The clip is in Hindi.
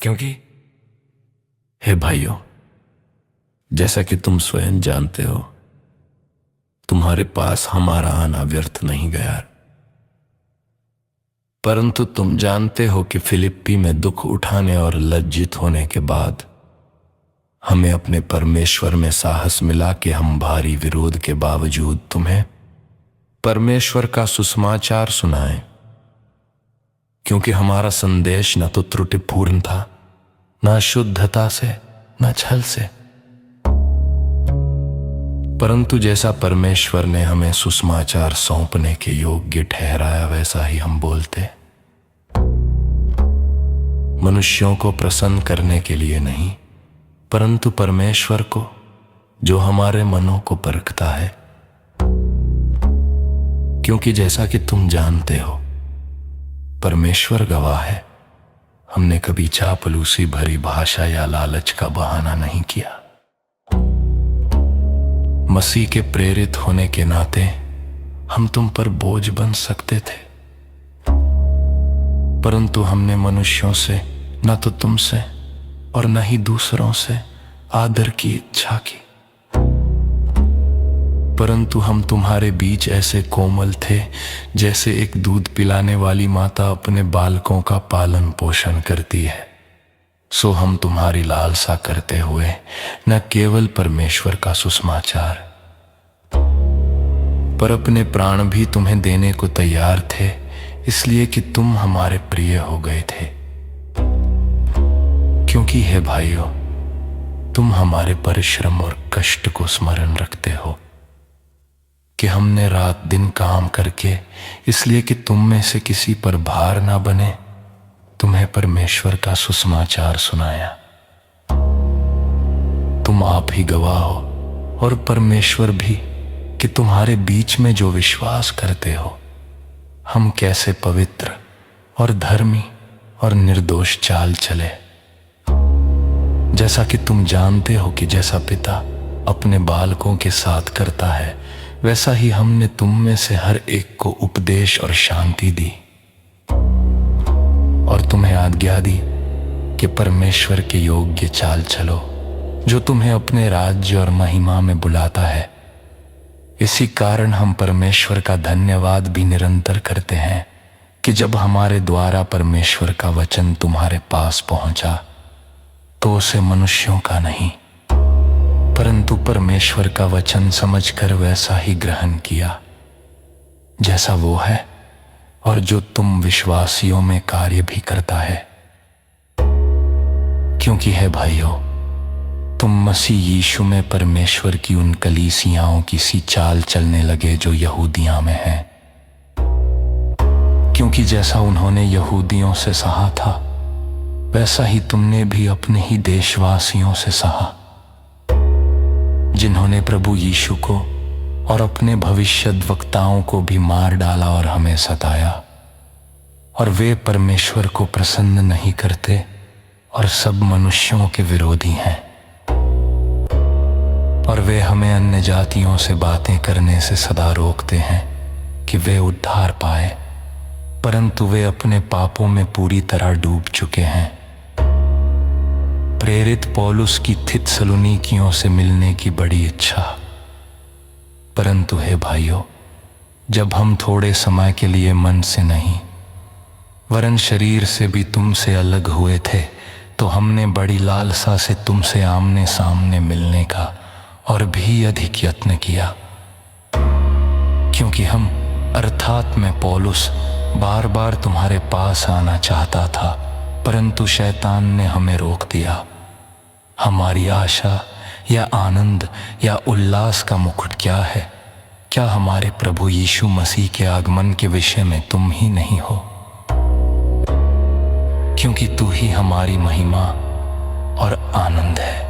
क्योंकि हे भाइयों, जैसा कि तुम स्वयं जानते हो, तुम्हारे पास हमारा आना व्यर्थ नहीं गया। परंतु तुम जानते हो कि फिलिप्पी में दुख उठाने और लज्जित होने के बाद हमें अपने परमेश्वर में साहस मिला कि हम भारी विरोध के बावजूद तुम्हें परमेश्वर का सुसमाचार सुनाएं, क्योंकि हमारा संदेश न तो त्रुटिपूर्ण था, न शुद्धता से, न छल से, परंतु जैसा परमेश्वर ने हमें सुसमाचार सौंपने के योग्य ठहराया वैसा ही हम बोलते, मनुष्यों को प्रसन्न करने के लिए नहीं, परंतु परमेश्वर को जो हमारे मनों को परखता है। क्योंकि जैसा कि तुम जानते हो, परमेश्वर गवाह है, हमने कभी चापलूसी भरी भाषा या लालच का बहाना नहीं किया। मसीह के प्रेरित होने के नाते हम तुम पर बोझ बन सकते थे, परंतु हमने मनुष्यों से, न तो तुमसे और न ही दूसरों से आदर की इच्छा की, परंतु हम तुम्हारे बीच ऐसे कोमल थे जैसे एक दूध पिलाने वाली माता अपने बालकों का पालन पोषण करती है। सो हम तुम्हारी लालसा करते हुए न केवल परमेश्वर का सुसमाचार, पर अपने प्राण भी तुम्हें देने को तैयार थे, इसलिए कि तुम हमारे प्रिय हो गए थे। क्योंकि हे भाइयों, तुम हमारे परिश्रम और कष्ट को स्मरण रखते हो कि हमने रात दिन काम करके, इसलिए कि तुम में से किसी पर भार ना बने, तुम्हें परमेश्वर का सुसमाचार सुनाया। तुम आप ही गवाह हो और परमेश्वर भी कि तुम्हारे बीच में जो विश्वास करते हो, हम कैसे पवित्र और धर्मी और निर्दोष चाल चले। जैसा कि तुम जानते हो कि जैसा पिता अपने बालकों के साथ करता है, वैसा ही हमने तुम में से हर एक को उपदेश और शांति दी और तुम्हें आज्ञा दी कि परमेश्वर के योग्य चाल चलो, जो तुम्हें अपने राज्य और महिमा में बुलाता है। इसी कारण हम परमेश्वर का धन्यवाद भी निरंतर करते हैं कि जब हमारे द्वारा परमेश्वर का वचन तुम्हारे पास पहुंचा, तो उसे मनुष्यों का नहीं, परंतु परमेश्वर का वचन समझकर वैसा ही ग्रहण किया जैसा वो है, और जो तुम विश्वासियों में कार्य भी करता है। क्योंकि है भाइयों, तुम मसीह यीशु में परमेश्वर की उन कलीसियाओं की सी चाल चलने लगे जो यहूदिया में हैं। क्योंकि जैसा उन्होंने यहूदियों से सहा था, वैसा ही तुमने भी अपने ही देशवासियों से सहा, जिन्होंने प्रभु यीशु को और अपने भविष्यद्वक्ताओं को भी मार डाला और हमें सताया। और वे परमेश्वर को प्रसन्न नहीं करते और सब मनुष्यों के विरोधी हैं। और वे हमें अन्य जातियों से बातें करने से सदा रोकते हैं कि वे उद्धार पाए, परंतु वे अपने पापों में पूरी तरह डूब चुके हैं। प्रेरित पौलुस की थिस्सलुनीकियों से मिलने की बड़ी इच्छा, परंतु हे भाइयों, जब हम थोड़े समय के लिए मन से नहीं वरन शरीर से भी तुमसे अलग हुए थे, तो हमने बड़ी लालसा से तुमसे आमने सामने मिलने का और भी अधिक यत्न किया। क्योंकि हम अर्थात मैं पौलुस बार बार तुम्हारे पास आना चाहता था, परंतु शैतान ने हमें रोक दिया। हमारी आशा या आनंद या उल्लास का मुकुट क्या है? क्या हमारे प्रभु यीशु मसीह के आगमन के विषय में तुम ही नहीं हो? क्योंकि तू ही हमारी महिमा और आनंद है।